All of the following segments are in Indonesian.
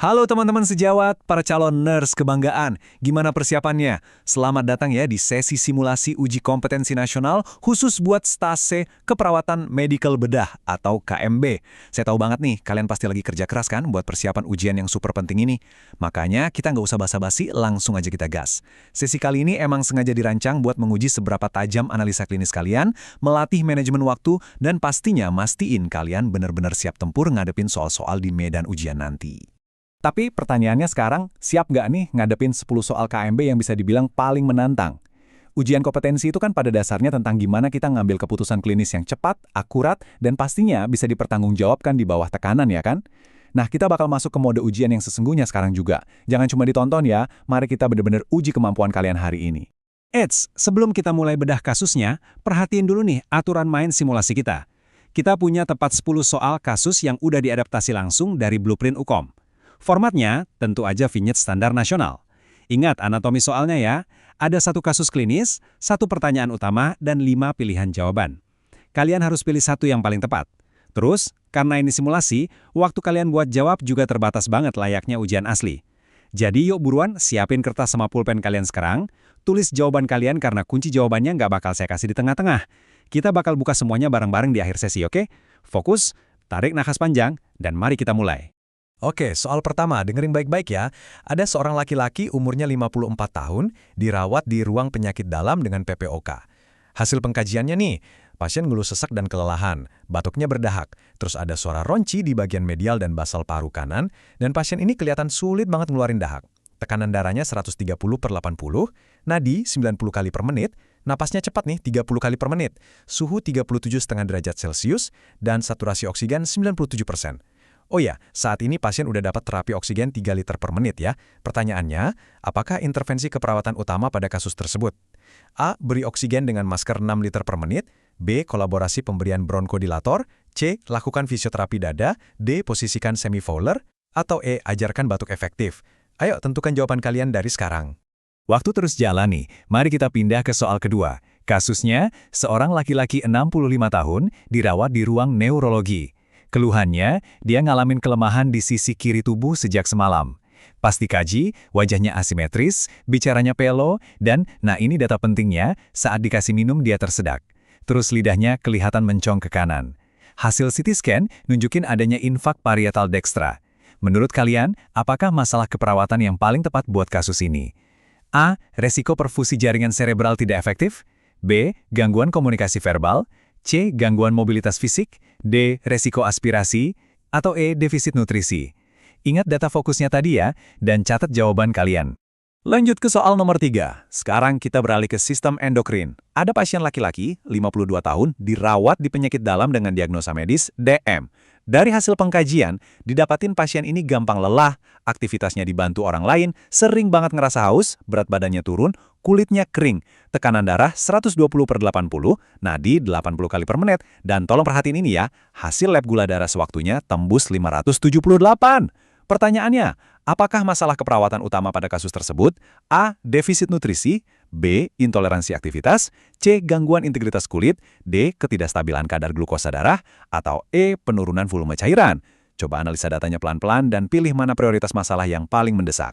Halo teman-teman sejawat, para calon nurse kebanggaan. Gimana persiapannya? Selamat datang ya di sesi simulasi uji kompetensi nasional khusus buat stase keperawatan medical bedah atau KMB. Saya tahu banget nih, kalian pasti lagi kerja keras kan buat persiapan ujian yang super penting ini. Makanya kita nggak usah basa-basi, langsung aja kita gas. Sesi kali ini emang sengaja dirancang buat menguji seberapa tajam analisa klinis kalian, melatih manajemen waktu, dan pastinya mastiin kalian benar-benar siap tempur ngadepin soal-soal di medan ujian nanti. Tapi pertanyaannya sekarang, siap nggak nih ngadepin 10 soal KMB yang bisa dibilang paling menantang? Ujian kompetensi itu kan pada dasarnya tentang gimana kita ngambil keputusan klinis yang cepat, akurat, dan pastinya bisa dipertanggungjawabkan di bawah tekanan ya kan? Nah, kita bakal masuk ke mode ujian yang sesungguhnya sekarang juga. Jangan cuma ditonton ya, mari kita benar-benar uji kemampuan kalian hari ini. Eits, sebelum kita mulai bedah kasusnya, perhatiin dulu nih aturan main simulasi kita. Kita punya tepat 10 soal kasus yang udah diadaptasi langsung dari blueprint UKOM. Formatnya tentu aja vignette standar nasional. Ingat anatomi soalnya ya, ada satu kasus klinis, satu pertanyaan utama, dan 5 pilihan jawaban. Kalian harus pilih satu yang paling tepat. Terus, karena ini simulasi, waktu kalian buat jawab juga terbatas banget layaknya ujian asli. Jadi yuk buruan siapin kertas sama pulpen kalian sekarang, tulis jawaban kalian karena kunci jawabannya nggak bakal saya kasih di tengah-tengah. Kita bakal buka semuanya bareng-bareng di akhir sesi, oke? Fokus, tarik nafas panjang, dan mari kita mulai. Oke, soal pertama, dengerin baik-baik ya. Ada seorang laki-laki umurnya 54 tahun, dirawat di ruang penyakit dalam dengan PPOK. Hasil pengkajiannya nih, pasien ngeluh sesak dan kelelahan, batuknya berdahak, terus ada suara ronci di bagian medial dan basal paru kanan, dan pasien ini kelihatan sulit banget ngeluarin dahak. Tekanan darahnya 130/80, nadi 90 kali per menit, napasnya cepat nih 30 kali per menit, suhu 37,5 derajat Celcius, dan saturasi oksigen 97%. Oh ya, saat ini pasien udah dapat terapi oksigen 3 liter per menit ya. Pertanyaannya, apakah intervensi keperawatan utama pada kasus tersebut? A. Beri oksigen dengan masker 6 liter per menit. B. Kolaborasi pemberian bronkodilator. C. Lakukan fisioterapi dada. D. Posisikan semifowler. Atau E. Ajarkan batuk efektif. Ayo, tentukan jawaban kalian dari sekarang. Waktu terus jalan nih, mari kita pindah ke soal kedua. Kasusnya, seorang laki-laki 65 tahun dirawat di ruang neurologi. Keluhannya, dia ngalamin kelemahan di sisi kiri tubuh sejak semalam. Pas dikaji, wajahnya asimetris, bicaranya pelo, dan, nah ini data pentingnya, saat dikasih minum dia tersedak. Terus lidahnya kelihatan mencong ke kanan. Hasil CT scan nunjukin adanya infak parietal dextra. Menurut kalian, apakah masalah keperawatan yang paling tepat buat kasus ini? A. Resiko perfusi jaringan serebral tidak efektif. B. Gangguan komunikasi verbal. C. Gangguan mobilitas fisik. D. Resiko aspirasi. Atau E. Defisit nutrisi. Ingat data fokusnya tadi ya, dan catat jawaban kalian. Lanjut ke soal nomor 3. Sekarang kita beralih ke sistem endokrin. Ada pasien laki-laki, 52 tahun, dirawat di penyakit dalam dengan diagnosa medis DM. Dari hasil pengkajian, didapatin pasien ini gampang lelah, aktivitasnya dibantu orang lain, sering banget ngerasa haus, berat badannya turun, kulitnya kering, tekanan darah 120/80, nadi 80 kali per menit, dan tolong perhatiin ini ya, hasil lab gula darah sewaktunya tembus 578. Pertanyaannya, apakah masalah keperawatan utama pada kasus tersebut? A. Defisit nutrisi. B. Intoleransi aktivitas. C. Gangguan integritas kulit. D. Ketidakstabilan kadar glukosa darah. Atau E. Penurunan volume cairan. Coba analisa datanya pelan-pelan dan pilih mana prioritas masalah yang paling mendesak.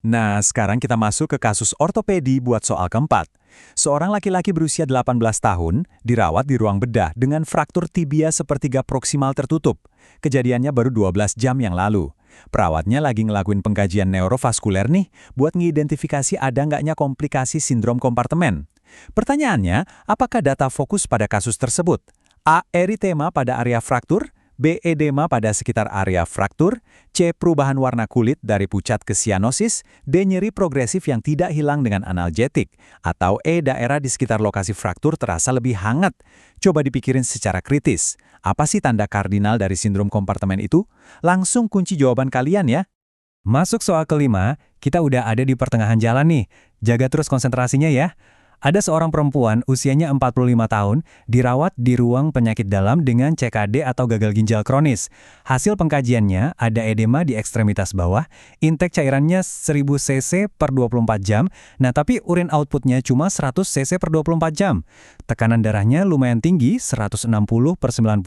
Nah, sekarang kita masuk ke kasus ortopedi buat soal keempat. Seorang laki-laki berusia 18 tahun dirawat di ruang bedah dengan fraktur tibia sepertiga proksimal tertutup. Kejadiannya baru 12 jam yang lalu. Perawatnya lagi ngelakuin pengkajian neurovaskuler nih, buat ngidentifikasi ada nggaknya komplikasi sindrom kompartemen. Pertanyaannya, apakah data fokus pada kasus tersebut? A. Eritema pada area fraktur. B. Edema pada sekitar area fraktur. C. Perubahan warna kulit dari pucat ke sianosis. D. Nyeri progresif yang tidak hilang dengan analgetik. Atau E. Daerah di sekitar lokasi fraktur terasa lebih hangat. Coba dipikirin secara kritis. Apa sih tanda kardinal dari sindrom kompartemen itu? Langsung kunci jawaban kalian ya. Masuk soal kelima, kita udah ada di pertengahan jalan nih. Jaga terus konsentrasinya ya. Ada seorang perempuan usianya 45 tahun dirawat di ruang penyakit dalam dengan CKD atau gagal ginjal kronis. Hasil pengkajiannya ada edema di ekstremitas bawah, intake cairannya 1000 cc per 24 jam, nah tapi urin outputnya cuma 100 cc per 24 jam. Tekanan darahnya lumayan tinggi, 160 per 90,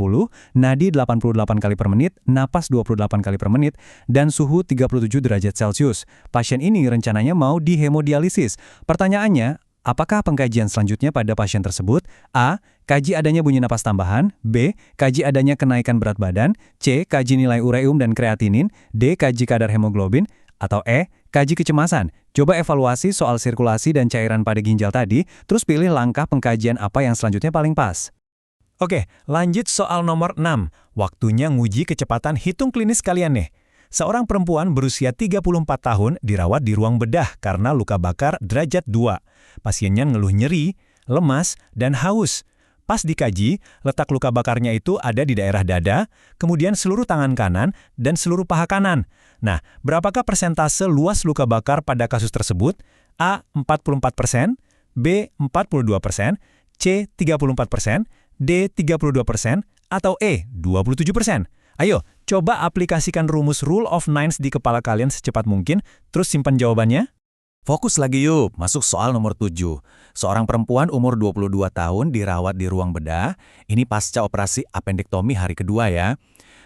nadi 88 kali per menit, napas 28 kali per menit, dan suhu 37 derajat Celcius. Pasien ini rencananya mau dihemodialisis. Pertanyaannya, apakah pengkajian selanjutnya pada pasien tersebut? A. Kaji adanya bunyi napas tambahan. B. Kaji adanya kenaikan berat badan. C. Kaji nilai ureum dan kreatinin. D. Kaji kadar hemoglobin. Atau E. Kaji kecemasan. Coba evaluasi soal sirkulasi dan cairan pada ginjal tadi, terus pilih langkah pengkajian apa yang selanjutnya paling pas. Oke, lanjut soal nomor 6. Waktunya nguji kecepatan hitung klinis kalian nih. Seorang perempuan berusia 34 tahun dirawat di ruang bedah karena luka bakar derajat 2. Pasiennya ngeluh nyeri, lemas, dan haus. Pas dikaji, letak luka bakarnya itu ada di daerah dada, kemudian seluruh tangan kanan, dan seluruh paha kanan. Nah, berapakah persentase luas luka bakar pada kasus tersebut? A. 44%, B. 42%, C. 34%, D. 32%, atau E. 27%. Ayo, coba aplikasikan rumus Rule of Nines di kepala kalian secepat mungkin, terus simpan jawabannya. Fokus lagi yuk, masuk soal nomor 7. Seorang perempuan umur 22 tahun dirawat di ruang bedah, ini pasca operasi apendektomi hari kedua ya.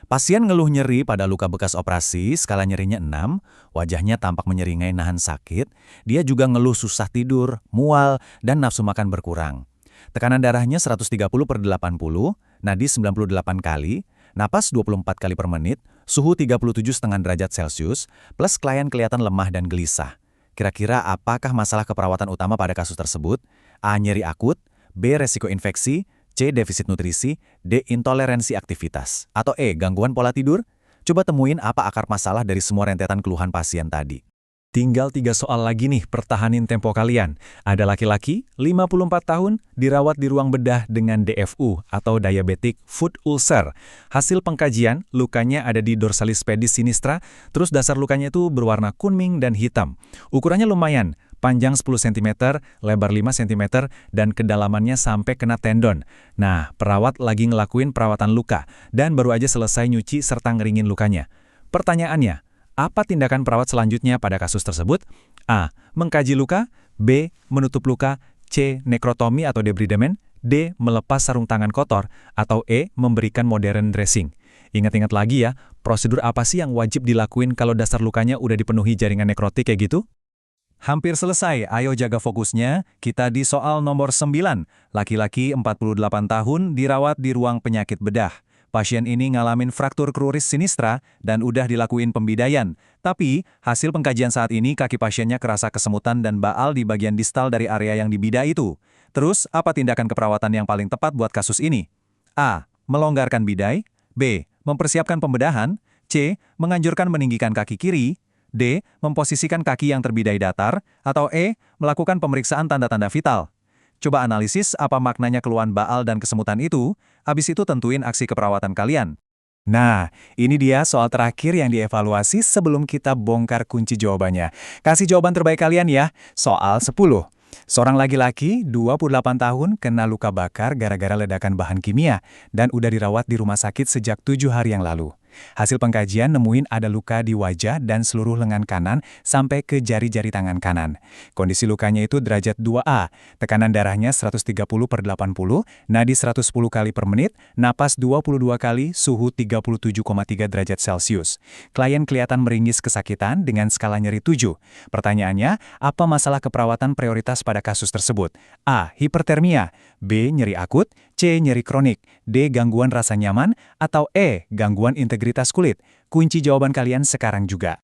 Pasien ngeluh nyeri pada luka bekas operasi, skala nyerinya 6, wajahnya tampak menyeringai nahan sakit, dia juga ngeluh susah tidur, mual, dan nafsu makan berkurang. Tekanan darahnya 130 per 80, nadi 98 kali, napas 24 kali per menit, suhu 37,5 derajat Celcius, plus klien kelihatan lemah dan gelisah. Kira-kira apakah masalah keperawatan utama pada kasus tersebut? A. Nyeri akut, B. Resiko infeksi, C. Defisit nutrisi, D. Intoleransi aktivitas, atau E. Gangguan pola tidur? Coba temuin apa akar masalah dari semua rentetan keluhan pasien tadi. Tinggal 3 soal lagi nih, pertahanin tempo kalian. Ada laki-laki, 54 tahun, dirawat di ruang bedah dengan DFU atau Diabetic Foot Ulcer. Hasil pengkajian, lukanya ada di dorsalis pedis sinistra, terus dasar lukanya itu berwarna kuning dan hitam. Ukurannya lumayan, panjang 10 cm, lebar 5 cm, dan kedalamannya sampai kena tendon. Nah, perawat lagi ngelakuin perawatan luka, dan baru aja selesai nyuci serta ngeringin lukanya. Pertanyaannya, apa tindakan perawat selanjutnya pada kasus tersebut? A. Mengkaji luka. B. Menutup luka. C. Nekrotomi atau debridamen. D. Melepas sarung tangan kotor. Atau E. Memberikan modern dressing. Ingat-ingat lagi ya, prosedur apa sih yang wajib dilakuin kalau dasar lukanya udah dipenuhi jaringan nekrotik kayak gitu? Hampir selesai, ayo jaga fokusnya. Kita di soal nomor 9. Laki-laki 48 tahun dirawat di ruang penyakit bedah. Pasien ini ngalamin fraktur kruris sinistra dan udah dilakuin pembidaian. Tapi, hasil pengkajian saat ini kaki pasiennya kerasa kesemutan dan baal di bagian distal dari area yang dibida itu. Terus, apa tindakan keperawatan yang paling tepat buat kasus ini? A. Melonggarkan bidai. B. Mempersiapkan pembedahan. C. Menganjurkan meninggikan kaki kiri. D. Memposisikan kaki yang terbidai datar. Atau E. Melakukan pemeriksaan tanda-tanda vital. Coba analisis apa maknanya keluhan baal dan kesemutan itu, habis itu tentuin aksi keperawatan kalian. Nah, ini dia soal terakhir yang dievaluasi sebelum kita bongkar kunci jawabannya. Kasih jawaban terbaik kalian ya, soal 10. Seorang laki-laki, 28 tahun, kena luka bakar gara-gara ledakan bahan kimia, dan udah dirawat di rumah sakit sejak 7 hari yang lalu. Hasil pengkajian nemuin ada luka di wajah dan seluruh lengan kanan sampai ke jari-jari tangan kanan. Kondisi lukanya itu derajat 2A, tekanan darahnya 130 per 80, nadi 110 kali per menit, napas 22 kali, suhu 37,3 derajat Celcius. Klien kelihatan meringis kesakitan dengan skala nyeri 7. Pertanyaannya, apa masalah keperawatan prioritas pada kasus tersebut? A. Hipertermia, B. Nyeri akut, C. Nyeri kronik, D. Gangguan rasa nyaman, atau E. Gangguan integritas kulit. Kunci jawaban kalian sekarang juga.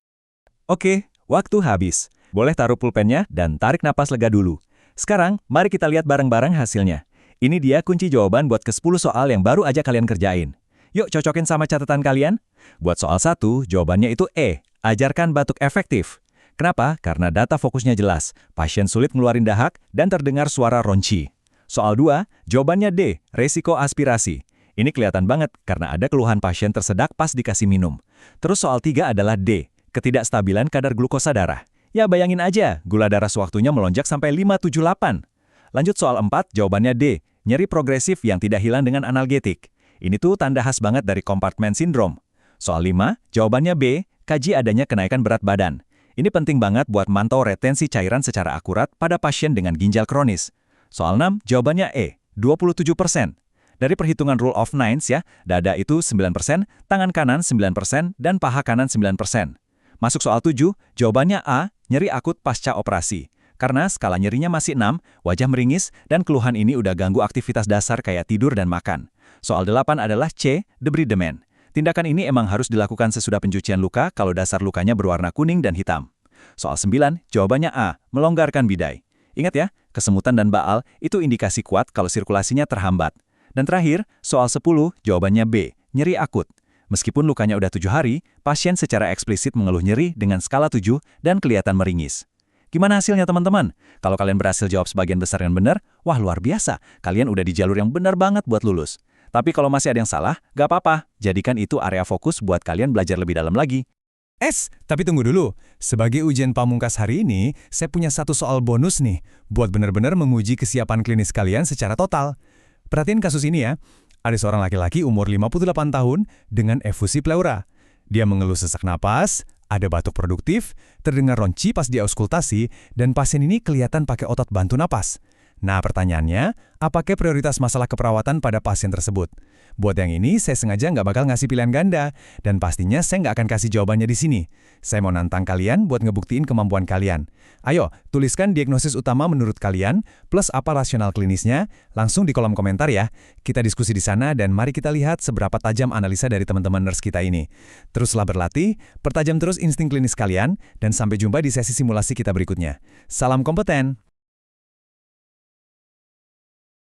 Oke, waktu habis. Boleh taruh pulpennya dan tarik napas lega dulu. Sekarang, mari kita lihat bareng-bareng hasilnya. Ini dia kunci jawaban buat ke-10 soal yang baru aja kalian kerjain. Yuk cocokin sama catatan kalian. Buat soal 1, jawabannya itu E. Ajarkan batuk efektif. Kenapa? Karena data fokusnya jelas. Pasien sulit ngeluarin dahak dan terdengar suara ronci. Soal 2, jawabannya D. Resiko aspirasi. Ini kelihatan banget karena ada keluhan pasien tersedak pas dikasih minum. Terus soal 3 adalah D. Ketidakstabilan kadar glukosa darah. Ya bayangin aja, gula darah sewaktunya melonjak sampai 578. Lanjut soal 4, jawabannya D. Nyeri progresif yang tidak hilang dengan analgetik. Ini tuh tanda khas banget dari compartment syndrome. Soal 5, jawabannya B. Kaji adanya kenaikan berat badan. Ini penting banget buat mantau retensi cairan secara akurat pada pasien dengan ginjal kronis. Soal 6, jawabannya E. 27%. Dari perhitungan rule of nines ya, dada itu 9%, tangan kanan 9%, dan paha kanan 9%. Masuk soal 7, jawabannya A. Nyeri akut pasca operasi. Karena skala nyerinya masih 6, wajah meringis, dan keluhan ini udah ganggu aktivitas dasar kayak tidur dan makan. Soal 8 adalah C. Debridement. Tindakan ini emang harus dilakukan sesudah pencucian luka kalau dasar lukanya berwarna kuning dan hitam. Soal 9, jawabannya A. Melonggarkan bidai. Ingat ya, kesemutan dan baal itu indikasi kuat kalau sirkulasinya terhambat. Dan terakhir, soal 10, jawabannya B. Nyeri akut. Meskipun lukanya udah 7 hari, pasien secara eksplisit mengeluh nyeri dengan skala 7 dan kelihatan meringis. Gimana hasilnya teman-teman? Kalau kalian berhasil jawab sebagian besar yang benar, wah luar biasa, kalian udah di jalur yang benar banget buat lulus. Tapi kalau masih ada yang salah, gak apa-apa, jadikan itu area fokus buat kalian belajar lebih dalam lagi. Tapi tunggu dulu. Sebagai ujian pamungkas hari ini, saya punya satu soal bonus nih, buat benar-benar menguji kesiapan klinis kalian secara total. Perhatiin kasus ini ya. Ada seorang laki-laki umur 58 tahun dengan efusi pleura. Dia mengeluh sesak napas, ada batuk produktif, terdengar ronci pas dia auskultasi, dan pasien ini kelihatan pakai otot bantu napas. Nah, pertanyaannya, apakah prioritas masalah keperawatan pada pasien tersebut? Buat yang ini, saya sengaja nggak bakal ngasih pilihan ganda, dan pastinya saya nggak akan kasih jawabannya di sini. Saya mau nantang kalian buat ngebuktiin kemampuan kalian. Ayo, tuliskan diagnosis utama menurut kalian, plus apa rasional klinisnya, langsung di kolom komentar ya. Kita diskusi di sana, dan mari kita lihat seberapa tajam analisa dari teman-teman nurse kita ini. Teruslah berlatih, pertajam terus insting klinis kalian, dan sampai jumpa di sesi simulasi kita berikutnya. Salam kompeten!